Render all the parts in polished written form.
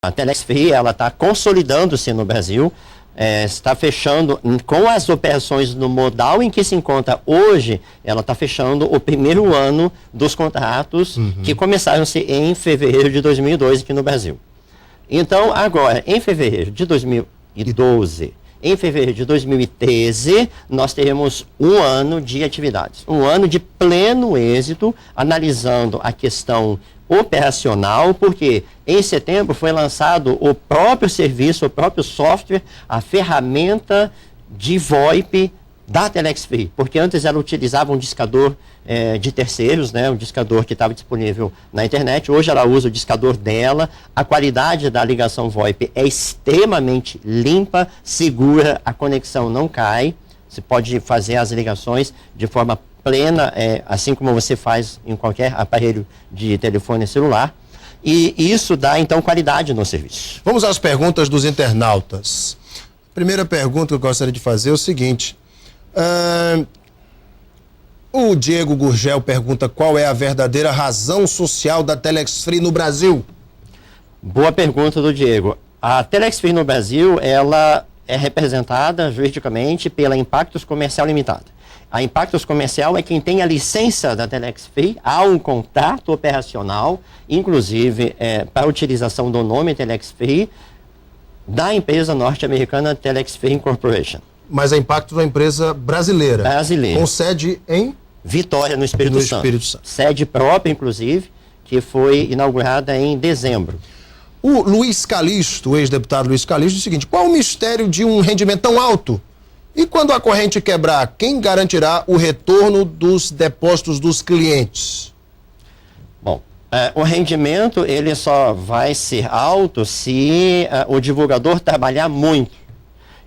A Telex Free, ela está consolidando-se no Brasil, está fechando com as operações no modal em que se encontra hoje, ela está fechando o primeiro ano dos contratos que começaram-se em fevereiro de 2002 aqui no Brasil. Então, agora, em fevereiro de 2012, em fevereiro de 2013, nós teremos um ano de atividades, um ano de pleno êxito, analisando a questão operacional, porque em setembro foi lançado o próprio serviço, o próprio software, a ferramenta de VoIP da Telex Free, porque antes ela utilizava um discador de terceiros, né, um discador que estava disponível na internet. Hoje ela usa o discador dela. A qualidade da ligação VoIP é extremamente limpa, segura, a conexão não cai, você pode fazer as ligações de forma plena, assim como você faz em qualquer aparelho de telefone celular, e isso dá então qualidade no serviço. Vamos às perguntas dos internautas. Primeira pergunta que eu gostaria de fazer é o seguinte: o Diego Gurgel pergunta qual é a verdadeira razão social da Telex Free no Brasil? Boa pergunta do Diego. A Telex Free no Brasil, ela é representada juridicamente pela Impactos Comercial Limitada. A Impactos Comercial é quem tem a licença da Telex Free, há um contrato operacional, inclusive para a utilização do nome Telex Free, da empresa norte-americana Telex Free Incorporation. Mas a Impactos é uma empresa brasileira. Brasileira. Com sede em Vitória, no Espírito Santo. Sede própria, inclusive, que foi inaugurada em dezembro. O Luiz Calixto, o ex-deputado Luiz Calixto, diz o seguinte: qual o mistério de um rendimento tão alto? E quando a corrente quebrar, quem garantirá o retorno dos depósitos dos clientes? Bom, o rendimento ele só vai ser alto se o divulgador trabalhar muito.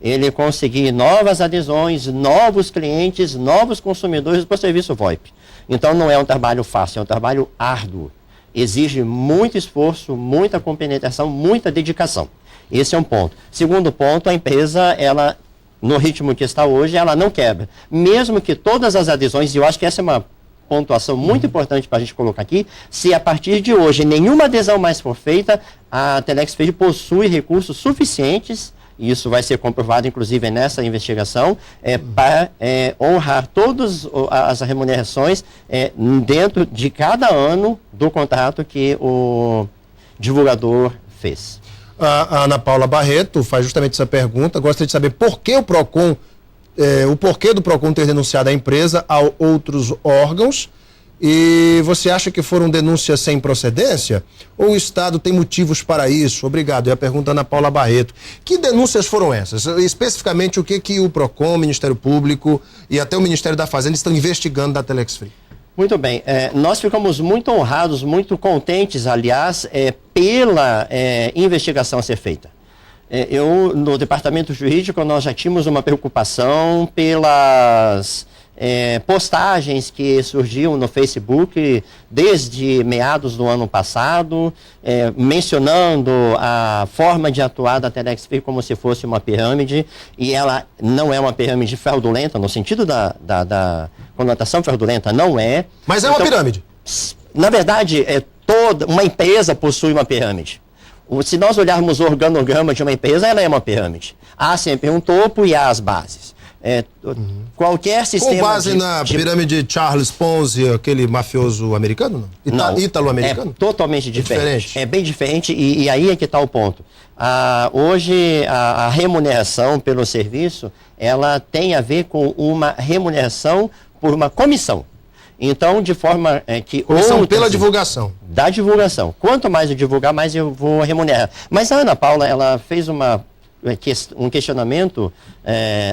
Ele conseguir novas adesões, novos clientes, novos consumidores para o serviço VoIP. Então não é um trabalho fácil, é um trabalho árduo. Exige muito esforço, muita compenetração, muita dedicação. Esse é um ponto. Segundo ponto, a empresa, ela, no ritmo que está hoje, ela não quebra. Mesmo que todas as adesões, e eu acho que essa é uma pontuação muito importante para a gente colocar aqui, se a partir de hoje nenhuma adesão mais for feita, a Telex Free possui recursos suficientes, e isso vai ser comprovado, inclusive, nessa investigação, para honrar todas as remunerações dentro de cada ano do contrato que o divulgador fez. A Ana Paula Barreto faz justamente essa pergunta. Gostaria de saber por que o PROCON, o porquê do PROCON ter denunciado a empresa a outros órgãos. E você acha que foram denúncias sem procedência? Ou o Estado tem motivos para isso? Obrigado. É a pergunta Ana Paula Barreto. Que denúncias foram essas? Especificamente, o que o PROCON, o Ministério Público e até o Ministério da Fazenda estão investigando da Telex Free? Muito bem. Nós ficamos muito honrados, muito contentes, aliás, pela investigação a ser feita. No departamento jurídico, nós já tínhamos uma preocupação pelas postagens que surgiam no Facebook desde meados do ano passado, mencionando a forma de atuar da Telex Free como se fosse uma pirâmide, e ela não é uma pirâmide fraudulenta, no sentido da conotação fraudulenta, não é. Mas é uma pirâmide. Na verdade, toda uma empresa possui uma pirâmide. Se nós olharmos o organograma de uma empresa, ela é uma pirâmide. Há sempre um topo e há as bases. Qualquer sistema. Com base na pirâmide de Charles Ponzi, aquele mafioso americano? Não, ítalo-americano? É totalmente diferente. É bem diferente, e aí é que está o ponto. Hoje, a remuneração pelo serviço, ela tem a ver com uma remuneração por uma comissão. Então, de forma que... Comissão pela divulgação. Da divulgação. Quanto mais eu divulgar, mais eu vou remunerar. Mas a Ana Paula, ela fez um questionamento,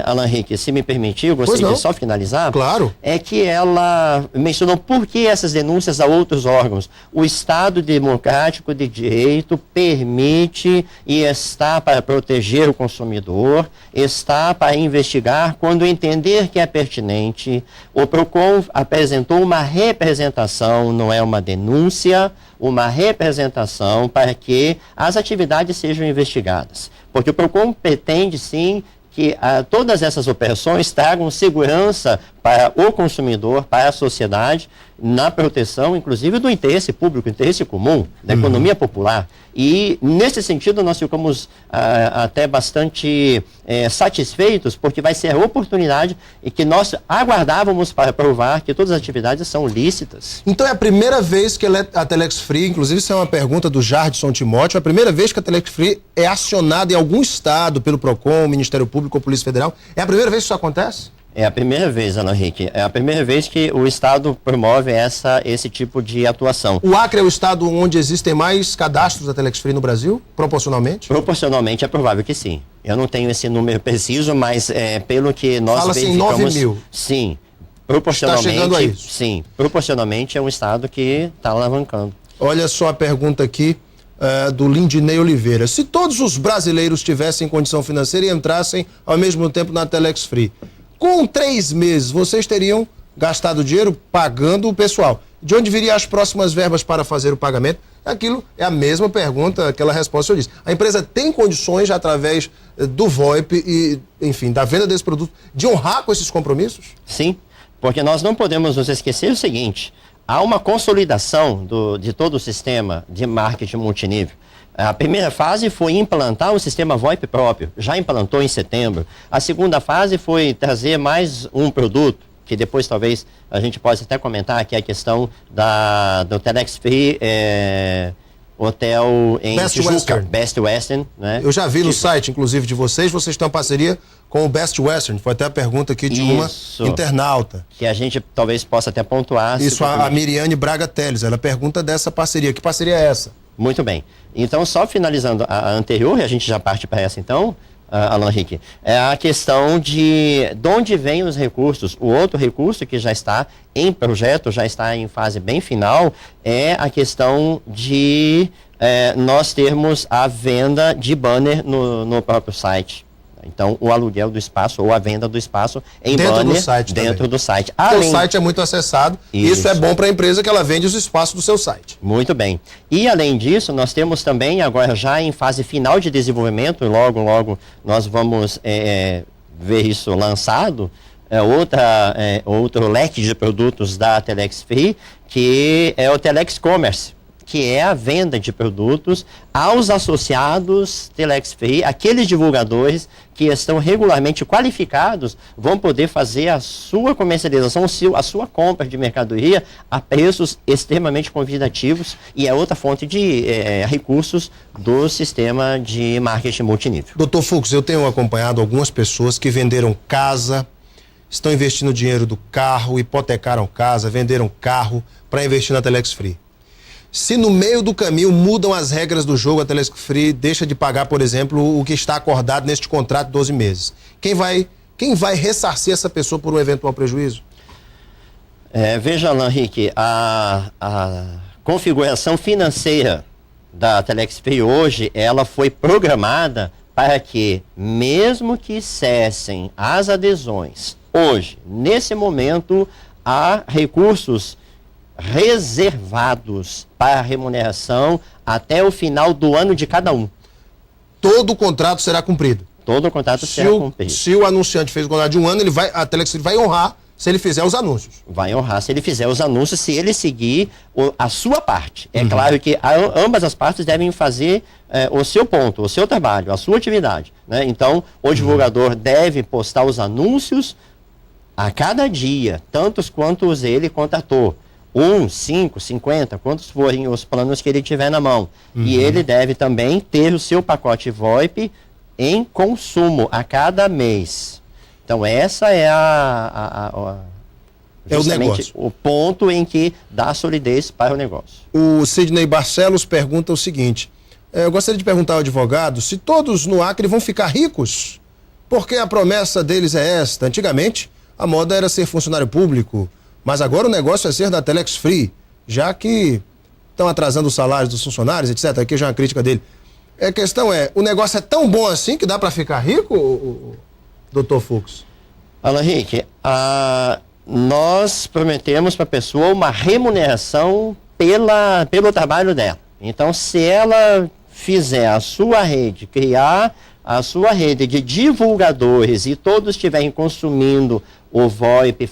Alan Henrique, se me permitir, eu gostaria de só finalizar. Claro. É que ela mencionou por que essas denúncias a outros órgãos. O Estado Democrático de Direito permite e está para proteger o consumidor, está para investigar quando entender que é pertinente. O PROCON apresentou uma representação, não é uma denúncia, uma representação para que as atividades sejam investigadas. Porque o PROCON pretende, sim, que todas essas operações tragam segurança para o consumidor, para a sociedade, na proteção, inclusive, do interesse público, interesse comum, da economia popular. E, nesse sentido, nós ficamos até bastante satisfeitos, porque vai ser a oportunidade e que nós aguardávamos para provar que todas as atividades são lícitas. Então é a primeira vez que a Telex Free, inclusive isso é uma pergunta do Jardson Timóteo, é a primeira vez que a Telex Free é acionada em algum estado pelo PROCON, Ministério Público ou Polícia Federal? É a primeira vez que isso acontece? É a primeira vez, Alan Henrique. É a primeira vez que o Estado promove esse tipo de atuação. O Acre é o estado onde existem mais cadastros da Telex Free no Brasil, proporcionalmente? Proporcionalmente é provável que sim. Eu não tenho esse número preciso, mas pelo que nós verificamos... Fala-se em 9 mil. Sim. Proporcionalmente, está chegando a isso? Sim. Proporcionalmente é um estado que está alavancando. Olha só a pergunta aqui do Lindinei Oliveira. Se todos os brasileiros tivessem condição financeira e entrassem ao mesmo tempo na Telex Free, com 3 meses, vocês teriam gastado dinheiro pagando o pessoal. De onde viriam as próximas verbas para fazer o pagamento? Aquilo é a mesma pergunta, aquela resposta que eu disse. A empresa tem condições, através do VoIP e, enfim, da venda desse produto, de honrar com esses compromissos? Sim, porque nós não podemos nos esquecer o seguinte: há uma consolidação de todo o sistema de marketing multinível. A primeira fase foi implantar um sistema VoIP próprio, já implantou em setembro. A segunda fase foi trazer mais um produto, que depois talvez a gente possa até comentar, que é a questão do Telex Free Hotel em Best Tijuca, Western. Best Western, né? Eu já vi no site, inclusive, de vocês têm uma parceria com o Best Western. Foi até a pergunta aqui de uma internauta. Que a gente talvez possa até pontuar. Isso, a Miriane Braga Teles, ela pergunta dessa parceria. Que parceria é essa? Muito bem. Então, só finalizando a anterior, e a gente já parte para essa então, Alan Henrique, é a questão de onde vêm os recursos. O outro recurso que já está em projeto, já está em fase bem final, é a questão de nós termos a venda de banner no próprio site. Então, o aluguel do espaço ou a venda do espaço em dentro banner do site dentro do site. O site é muito acessado e isso é bom para a empresa, que ela vende os espaços do seu site. Muito bem. E além disso, nós temos também, agora já em fase final de desenvolvimento, logo nós vamos ver isso lançado, outro leque de produtos da Telex Free, que é o Telex Commerce, que é a venda de produtos aos associados Telex Free. Aqueles divulgadores que estão regularmente qualificados vão poder fazer a sua comercialização, a sua compra de mercadoria a preços extremamente convidativos, e é outra fonte de recursos do sistema de marketing multinível. Dr. Fux, eu tenho acompanhado algumas pessoas que venderam casa, estão investindo dinheiro do carro, hipotecaram casa, venderam carro para investir na Telex Free. Se no meio do caminho mudam as regras do jogo, a Telex Free deixa de pagar, por exemplo, o que está acordado neste contrato de 12 meses. Quem vai ressarcir essa pessoa por um eventual prejuízo? Veja, Alan Henrique, a configuração financeira da Telex Free hoje, ela foi programada para que, mesmo que cessem as adesões, hoje, nesse momento, há recursos reservados para remuneração até o final do ano de cada um. Todo o contrato será cumprido? Todo o contrato será cumprido. Se o anunciante fez o contrato de um ano, a Telex vai honrar se ele fizer os anúncios. Vai honrar se ele fizer os anúncios, se ele seguir a sua parte. É claro que ambas as partes devem fazer o seu ponto, o seu trabalho, a sua atividade, né? Então, o divulgador deve postar os anúncios a cada dia, tantos quantos ele contratou. 1, 5, 50, quantos forem os planos que ele tiver na mão. E ele deve também ter o seu pacote VoIP em consumo a cada mês. Então, essa é o negócio. O ponto em que dá solidez para o negócio. O Sidney Barcelos pergunta o seguinte: eu gostaria de perguntar ao advogado se todos no Acre vão ficar ricos, porque a promessa deles é esta. Antigamente, a moda era ser funcionário público, mas agora o negócio é ser da Telex Free, já que estão atrasando os salários dos funcionários, etc. Aqui já é uma crítica dele. A questão é, o negócio é tão bom assim que dá para ficar rico, Dr. Fux? Alan Henrique, nós prometemos para a pessoa uma remuneração pelo trabalho dela. Então, se ela fizer a sua rede, criar a sua rede de divulgadores e todos estiverem consumindo o VoIP,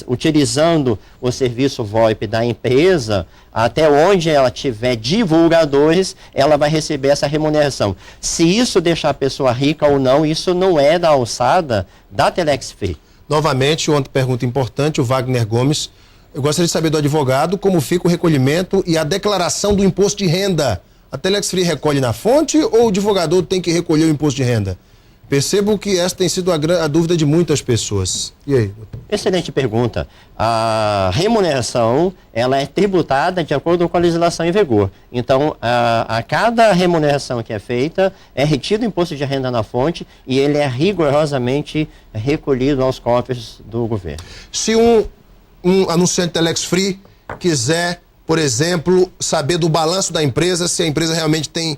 utilizando o serviço VoIP da empresa, até onde ela tiver divulgadores, ela vai receber essa remuneração. Se isso deixar a pessoa rica ou não, isso não é da alçada da Telex Free. Novamente, outra pergunta importante, o Wagner Gomes. Eu gostaria de saber do advogado como fica o recolhimento e a declaração do imposto de renda. A Telex Free recolhe na fonte ou o divulgador tem que recolher o imposto de renda? Percebo que essa tem sido a dúvida de muitas pessoas. E aí, doutor? Excelente pergunta. A remuneração, ela é tributada de acordo com a legislação em vigor. Então, a cada remuneração que é feita, é retido o imposto de renda na fonte e ele é rigorosamente recolhido aos cofres do governo. Se um anunciante Telex Free quiser, por exemplo, saber do balanço da empresa, se a empresa realmente tem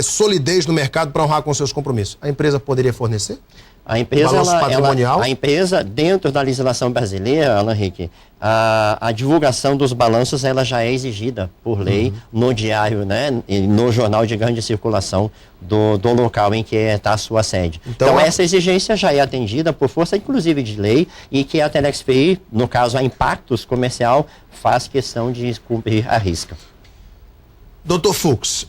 solidez no mercado para honrar com seus compromissos, a empresa poderia fornecer? A empresa, balanço patrimonial? a empresa, dentro da legislação brasileira, Alan Henrique, a divulgação dos balanços ela já é exigida por lei no diário, né, e no jornal de grande circulação do local em que está a sua sede. Então essa exigência já é atendida por força, inclusive, de lei, e que a Telex Free, no caso a Impactos Comercial, faz questão de cumprir a risca. Doutor Fux,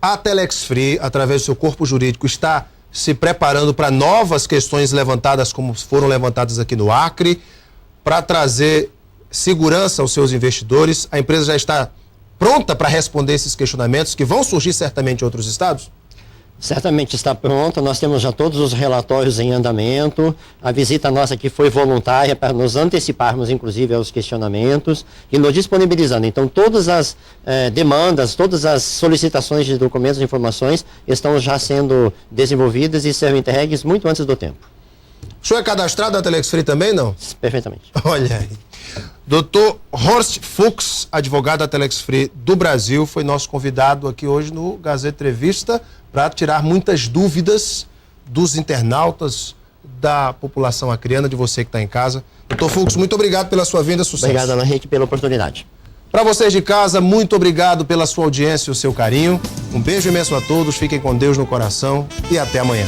a Telex Free, através do seu corpo jurídico, está se preparando para novas questões levantadas, como foram levantadas aqui no Acre, para trazer segurança aos seus investidores. A empresa já está pronta para responder esses questionamentos que vão surgir certamente em outros estados? Certamente está pronta, nós temos já todos os relatórios em andamento, a visita nossa aqui foi voluntária para nos anteciparmos, inclusive, aos questionamentos e nos disponibilizando. Então, todas as demandas, todas as solicitações de documentos e informações estão já sendo desenvolvidas e serão entregues muito antes do tempo. O senhor é cadastrado na Telex Free também, não? Perfeitamente. Olha aí. Doutor Horst Fux, advogado da Telex Free do Brasil, foi nosso convidado aqui hoje no Gazeta Entrevista para tirar muitas dúvidas dos internautas, da população acreana, de você que está em casa. Doutor Fux, muito obrigado pela sua vinda, sucesso. Obrigado, Alan Henrique, pela oportunidade. Para vocês de casa, muito obrigado pela sua audiência e o seu carinho. Um beijo imenso a todos, fiquem com Deus no coração e até amanhã.